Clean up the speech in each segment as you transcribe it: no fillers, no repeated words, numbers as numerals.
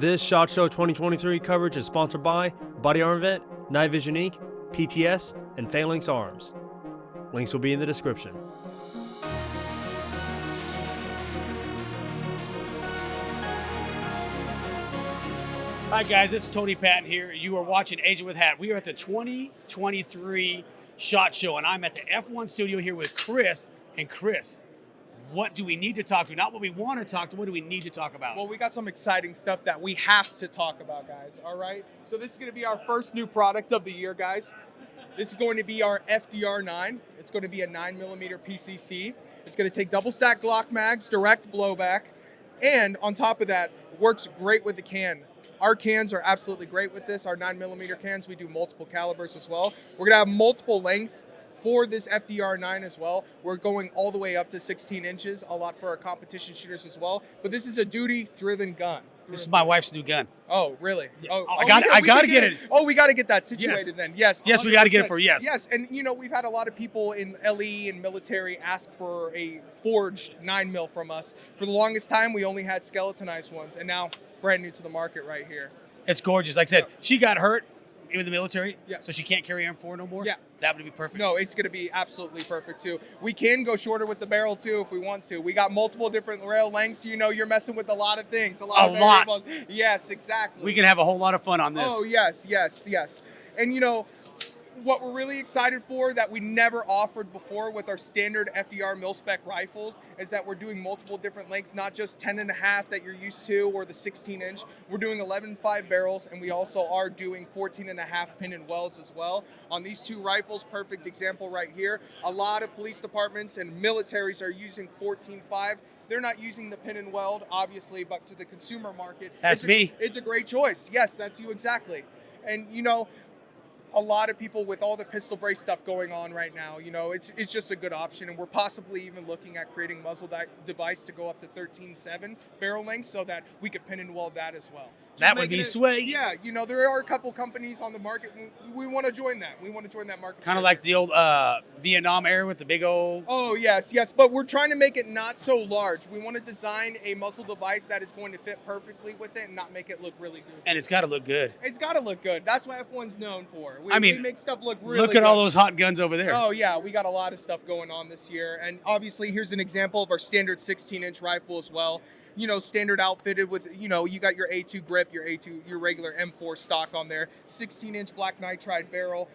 This SHOT Show 2023 coverage is sponsored by Body Armor Event, Night Vision Inc., PTS, and Phalanx Arms. Links will be in the description. Hi guys, this is Tony Patton here. You are watching Agent with Hat. We are at the 2023 SHOT Show, and I'm at the F1 studio here with Chris. And Chris, what do we need to talk to? Not what we want to talk to, what do we need to talk about? Well, we got some exciting stuff that we have to talk about, guys, all right? So this is going to be our first new product of the year, guys. This is going to be our FDR9. It's going to be a 9mm PCC. It's going to take double stack Glock mags, direct blowback, and on top of that, works great with the can. Our cans are absolutely great with this. Our 9mm cans, we do multiple calibers as well. We're going to have multiple lengths for this FDR9 as well. We're going all the way up to 16 inches, a lot for our competition shooters as well. But this is a duty-driven gun. This is my wife's new gun. Oh, really? Yeah. Oh, I gotta get it. Oh, we got to get that situated then. Yes. Yes, we got to get it for yes. Yes, and you know, we've had a lot of people in LE and military ask for a forged 9mm from us. For the longest time, we only had skeletonized ones, and now brand new to the market right here. It's gorgeous. Like I said, she got hurt in the military, Yeah. so she can't carry M4 no more. Yeah. That would be perfect. No, it's going to be absolutely perfect too. We can go shorter with the barrel too if we want to. We got multiple different rail lengths. You know, you're messing with a lot of things. A lot. Yes, exactly. We can have a whole lot of fun on this. Oh, yes. And you know, what we're really excited for that we never offered before with our standard FDR mil-spec rifles is that we're doing multiple different lengths, not just 10.5 that you're used to or the 16-inch. We're doing 11.5 barrels, and we also are doing 14.5 pin and welds as well. On these two rifles, perfect example right here. A lot of police departments and militaries are using 14.5. They're not using the pin and weld, obviously, but to the consumer market, That's me. It's a great choice. Yes, that's you exactly. And you know, a lot of people with all the pistol brace stuff going on right now, you know, it's just a good option. And we're possibly even looking at creating muzzle device to go up to 13.7 barrel length so that we could pin and weld that as well. That would be sweet. Yeah, you know, there are a couple companies on the market. We want to join that. We want to join that market. Kind of like the old Vietnam era with the big old... Oh, yes. But we're trying to make it not so large. We want to design a muzzle device that is going to fit perfectly with it and not make it look really good. And it's got to look good. It's got to look good. That's what F1's known for. I mean, we make stuff look really look at good. all those hot guns over there. Oh, yeah. We got a lot of stuff going on this year. And obviously, here's an example of our standard 16-inch rifle as well. You know, standard outfitted with, you know, you got your A2 grip, your regular M4 stock on there, 16-inch black nitride barrel.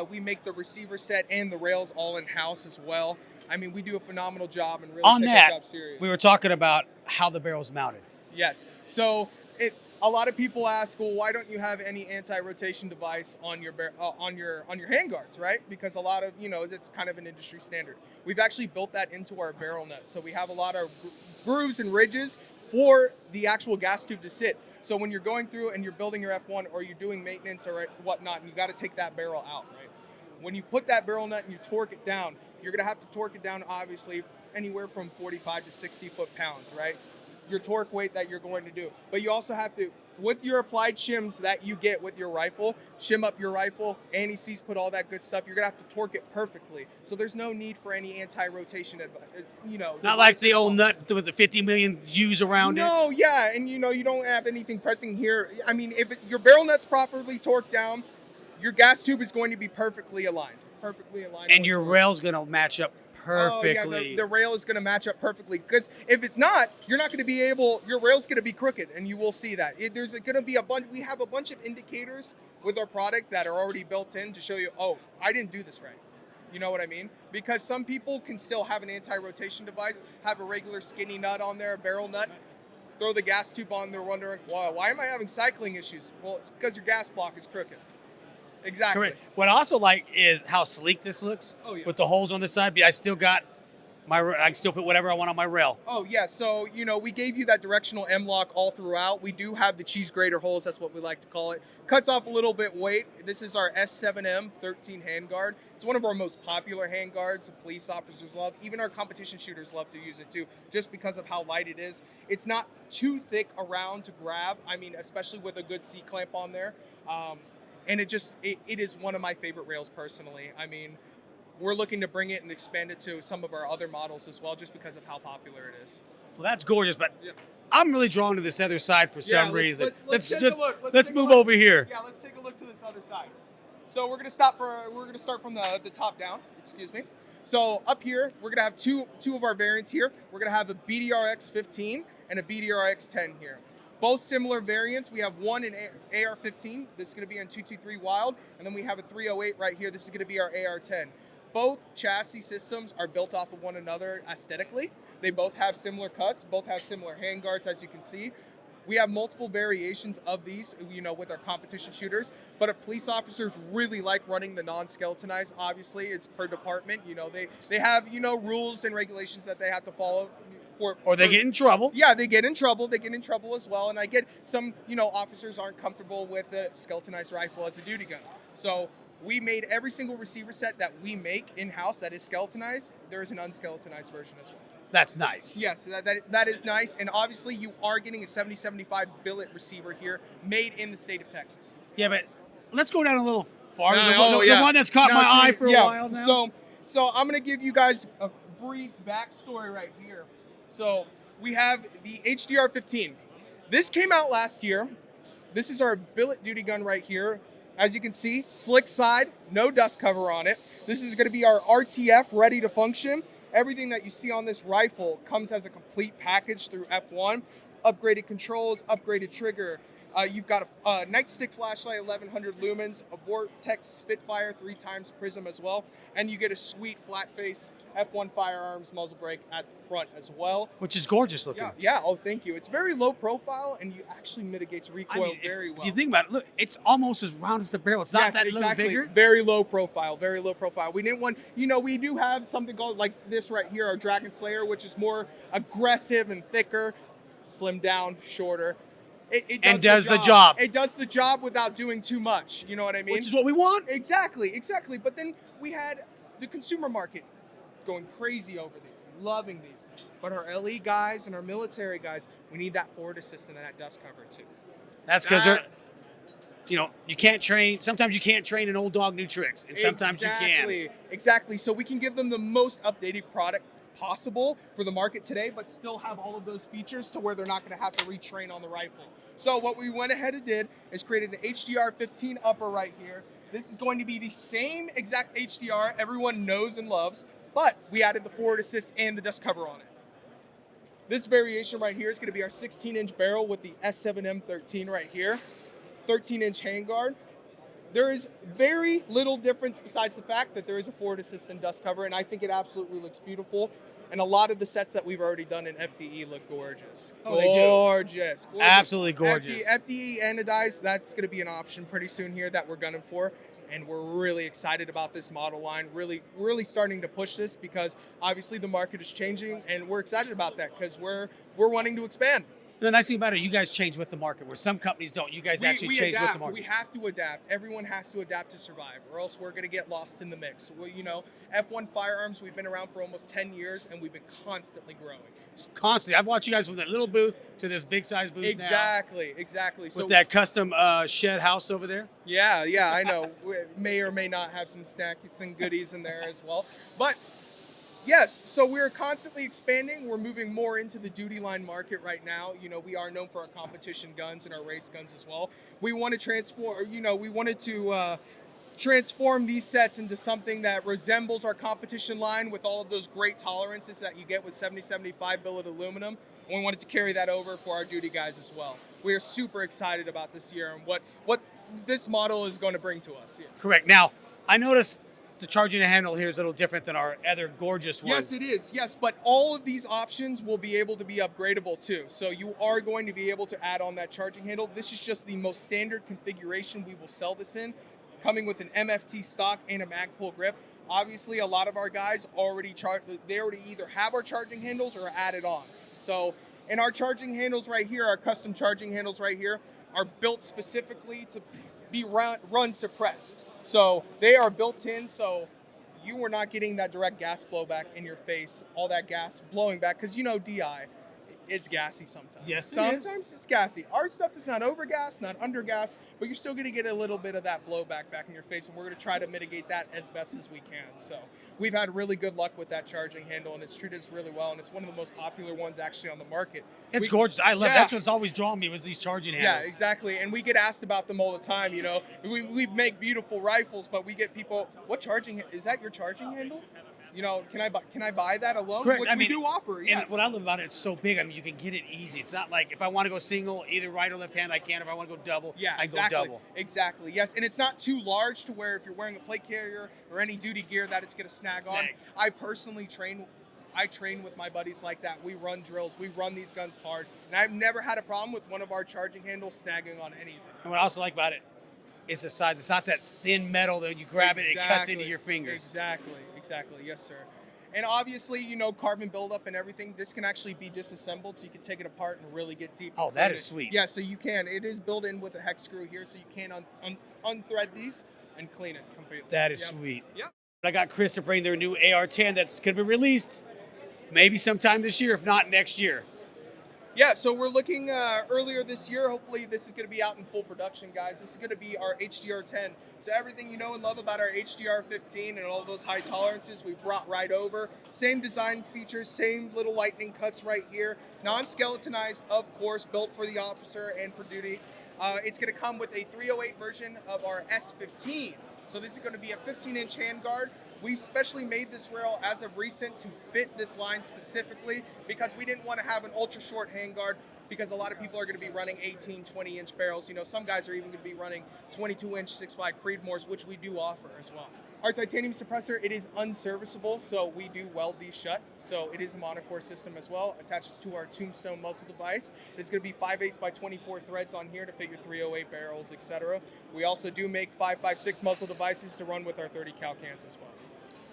We make the receiver set and the rails all in-house as well. I mean, we do a phenomenal job and really take our job serious. We were talking about how the barrel's mounted. Yes. So a lot of people ask, well, why don't you have any anti-rotation device on your handguards, right? Because a lot of, you know, it's kind of an industry standard. We've actually built that into our barrel nut. So we have a lot of grooves and ridges for the actual gas tube to sit. So when you're going through and you're building your F1 or you're doing maintenance or whatnot, and you got to take that barrel out, right? When you put that barrel nut and you torque it down, you're going to have to torque it down, obviously, anywhere from 45 to 60 foot-pounds, right? Your torque weight that you're going to do. But you also have to, with your applied shims that you get with your rifle, shim up your rifle, anti-seize, put all that good stuff. You're going to have to torque it perfectly. So there's no need for any anti-rotation, you know. Not like the old nut with the 50 million U's around it. No, yeah, and you know, you don't have anything pressing here. I mean, if your barrel nut's properly torqued down, your gas tube is going to be perfectly aligned. And your rail's going to match up perfectly. Oh, yeah, the rail is going to match up perfectly. Because if it's not, you're not going to be able, your rail's going to be crooked, and you will see that. There's going to be we have a bunch of indicators with our product that are already built in to show you, oh, I didn't do this right. You know what I mean? Because some people can still have an anti-rotation device, have a regular skinny nut on there, a barrel nut, throw the gas tube on, they're wondering, why am I having cycling issues? Well, it's because your gas block is crooked. Exactly. Correct. What I also like is how sleek this looks with the holes on the side. But I still got I can still put whatever I want on my rail. Oh, yeah. So, you know, we gave you that directional M-lock all throughout. We do have the cheese grater holes. That's what we like to call it. Cuts off a little bit weight. This is our S7M 13 handguard. It's one of our most popular handguards. The police officers love. Even our competition shooters love to use it too, just because of how light it is. It's not too thick around to grab. I mean, especially with a good C-clamp on there. And it is one of my favorite rails personally. I mean, we're looking to bring it and expand it to some of our other models as well, just because of how popular it is. Well, that's gorgeous, but I'm really drawn to this other side for some let's- reason. let's take a look. Let's take a move look. over here. Yeah, let's take a look to this other side. So we're gonna start from the top down. Excuse me. So up here, we're gonna have two of our variants here. We're gonna have a BDRX 15 and a BDRX 10 here. Both similar variants. We have one in AR-15. This is gonna be on 223 Wild, and then we have a 308 right here. This is gonna be our AR-10. Both chassis systems are built off of one another aesthetically. They both have similar cuts, both have similar handguards, as you can see. We have multiple variations of these, with our competition shooters. But if police officers really like running the non-skeletonized, obviously it's per department. They have rules and regulations that they have to follow. Or they get in trouble. Yeah, they get in trouble. They get in trouble as well. And I get some, officers aren't comfortable with a skeletonized rifle as a duty gun. So we made every single receiver set that we make in-house that is skeletonized. There is an unskeletonized version as well. That's nice. Yes, that is nice. And obviously you are getting a 70-75 billet receiver here made in the state of Texas. Yeah, but let's go down a little farther. No, The one that's caught my eye for a yeah, while now. So I'm going to give you guys a brief backstory right here. So we have the HDR-15. This came out last year. This is our billet duty gun right here. As you can see, slick side, no dust cover on it. This is going to be our RTF, ready to function. Everything that you see on this rifle comes as a complete package through F1. Upgraded controls, upgraded trigger. You've got a nightstick flashlight, 1100 lumens, a Vortex Spitfire 3x prism as well, and you get a sweet flat face F1 Firearms muzzle brake at the front as well. Which is gorgeous looking. Yeah. Oh, thank you. It's very low profile, and you actually mitigates recoil very well. If you think about it, look, it's almost as round as the barrel. It's not that little bigger. Very low profile. Very low profile. We didn't want, we do have something called like this right here, our Dragon Slayer, which is more aggressive and thicker, slimmed down, shorter. It does the job. It does the job without doing too much. You know what I mean? Which is what we want. Exactly. But then we had the consumer market going crazy over these, loving these. But our LE guys and our military guys, we need that forward assist and that dust cover too. That's because you can't train. Sometimes you can't train an old dog new tricks, and sometimes you can. Exactly. So we can give them the most updated product possible for the market today, but still have all of those features to where they're not going to have to retrain on the rifle. So what we went ahead and did is created an HDR-15 upper right here. This is going to be the same exact HDR everyone knows and loves, but we added the forward assist and the dust cover on it. This variation right here is going to be our 16-inch barrel with the S7M13 right here, 13-inch handguard. There is very little difference besides the fact that there is a forward assist and dust cover, and I think it absolutely looks beautiful. And a lot of the sets that we've already done in FDE look gorgeous. Oh, gorgeous. Absolutely gorgeous. FDE anodized, that's going to be an option pretty soon here that we're gunning for. And we're really excited about this model line, really starting to push this because obviously the market is changing, and we're excited about that because we're wanting to expand. The nice thing about it, you guys change with the market, where some companies don't. You guys actually change with the market. We have to adapt. Everyone has to adapt to survive, or else we're going to get lost in the mix. Well, F1 Firearms, we've been around for almost 10 years, and we've been constantly growing. Constantly. I've watched you guys from that little booth to this big size booth Exactly. So with that custom shed house over there. Yeah, I know. We may or may not have some snacks and goodies in there as well. But yes, so we're constantly expanding. We're moving more into the duty line market right now. We are known for our competition guns and our race guns as well. We want to transform these sets into something that resembles our competition line with all of those great tolerances that you get with 70-75 billet aluminum. And we wanted to carry that over for our duty guys as well. We are super excited about this year and what this model is going to bring to us. Yeah. Correct. Now, I noticed the charging handle here is a little different than our other gorgeous ones. Yes, it is. Yes, but all of these options will be able to be upgradable too. So you are going to be able to add on that charging handle. This is just the most standard configuration we will sell this in, coming with an MFT stock and a mag pull grip. Obviously, a lot of our guys already either have our charging handles or are added on. So, and our charging handles right here, our custom charging handles right here, are built specifically to be run suppressed. So they are built in, so you are not getting that direct gas blowback in your face, all that gas blowing back, because DI, it's gassy sometimes. Yes, it sometimes is. it's gassy. Our stuff is not over gas, not under gas, but you're still going to get a little bit of that blowback back in your face, and we're going to try to mitigate that as best as we can. So we've had really good luck with that charging handle, and it's treated us really well, and it's one of the most popular ones actually on the market. It's gorgeous. I love that's what's always drawn me was these charging handles. Yeah, exactly. And we get asked about them all the time. You know, we make beautiful rifles, but we get people, what charging is that? Your charging handle? You know, can I buy that alone? Correct. Which I mean, we do offer. Yes. And what I love about it, it's so big. I mean, you can get it easy. It's not like if I want to go single, either right or left hand, I can. If I want to go double, I exactly. go double. Exactly. Yes, and it's not too large to where if you're wearing a plate carrier or any duty gear that it's going to snag on. I personally train with my buddies like that. We run drills. We run these guns hard, and I've never had a problem with one of our charging handles snagging on anything. And what I also like about it is the size. It's not that thin metal that you grab it, it cuts into your fingers. Exactly. Yes, sir. And obviously, you know, carbon buildup and everything, this can actually be disassembled, so you can take it apart and really get deep. Oh, that is sweet. Yeah, so you can. It is built in with a hex screw here, so you can unthread these and clean it completely. That is sweet. Yep. I got Chris to bring their new AR-10 that's going to be released maybe sometime this year, if not next year. Yeah, so we're looking earlier this year. Hopefully this is going to be out in full production, guys. This is going to be our HDR-10. So everything you know and love about our HDR-15 and all those high tolerances, we brought right over. Same design features, same little lightning cuts right here. Non-skeletonized, of course, built for the officer and for duty. It's going to come with a 308 version of our S15. So this is going to be a 15-inch handguard. We specially made this rail as of recent to fit this line specifically because we didn't want to have an ultra short handguard because a lot of people are going to be running 18, 20-inch barrels. You know, some guys are even going to be running 22-inch 6.5 Creedmoors, which we do offer as well. Our titanium suppressor, it is unserviceable, so we do weld these shut. So it is a monocore system as well, attaches to our Tombstone muzzle device. It's going to be 5/8 by 24 threads on here to fit your 308 barrels, etc. We also do make 5.56 muzzle devices to run with our 30 cal cans as well.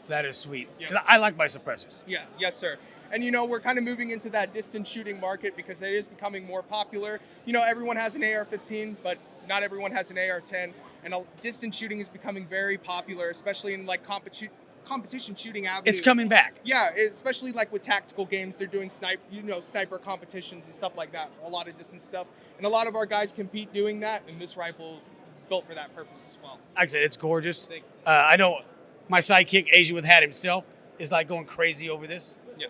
That is sweet. Yeah. 'Cause I like my suppressors. Yeah, yes, sir. And, you know, we're kind of moving into that distance shooting market because it is becoming more popular. You know, everyone has an AR-15, but not everyone has an AR-10. And distance shooting is becoming very popular, especially in, like, competition shooting avenues. It's coming back. Yeah, especially, like, with tactical games. They're doing sniper competitions and stuff like that, a lot of distance stuff. And a lot of our guys compete doing that, and this rifle is built for that purpose as well. Like I said, it's gorgeous. I know my sidekick, Asian with Hat himself, is, like, going crazy over this. Yeah.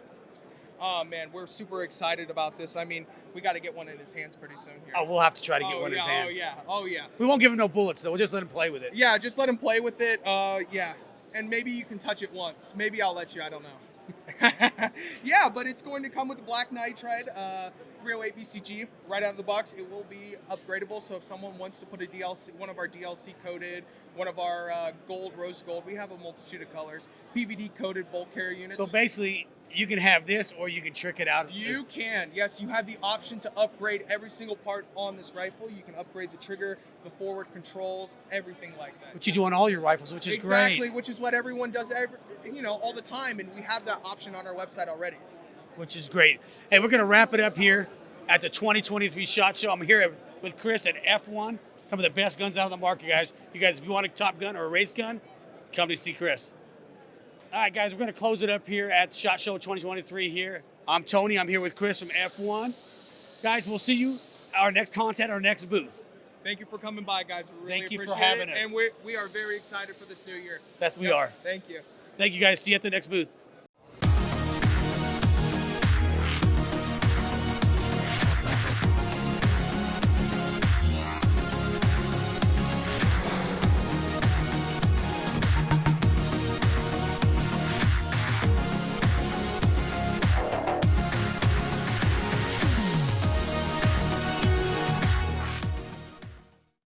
Oh, man, we're super excited about this. I mean, we got to get one in his hands pretty soon here. Oh, we'll have to try to get one in his hand. Oh, yeah. We won't give him no bullets, though. We'll just let him play with it. Yeah, just let him play with it. Yeah. And maybe you can touch it once. Maybe I'll let you. I don't know. Yeah, but it's going to come with a black nitride 308 BCG right out of the box. It will be upgradable. So if someone wants to put a DLC, one of our DLC coated, one of our gold, rose gold, we have a multitude of colors, PVD coated bolt carrier units. So basically, you can have this or you can trick it out. You can. Yes, you have the option to upgrade every single part on this rifle. You can upgrade the trigger, the forward controls, everything like that. Which you do on all your rifles, which is great. Exactly, which is what everyone does all the time, and we have that option on our website already. Which is great. Hey, we're going to wrap it up here at the 2023 SHOT Show. I'm here with Chris at F1. Some of the best guns out on the market, guys. You guys, if you want a top gun or a race gun, come to see Chris. All right, guys, we're going to close it up here at SHOT Show 2023 here. I'm Tony. I'm here with Chris from F1. Guys, we'll see you our next booth. Thank you for coming by, guys. We really Thank you for appreciate having it. us. And we are very excited for this new year. We are. Thank you. Thank you, guys. See you at the next booth.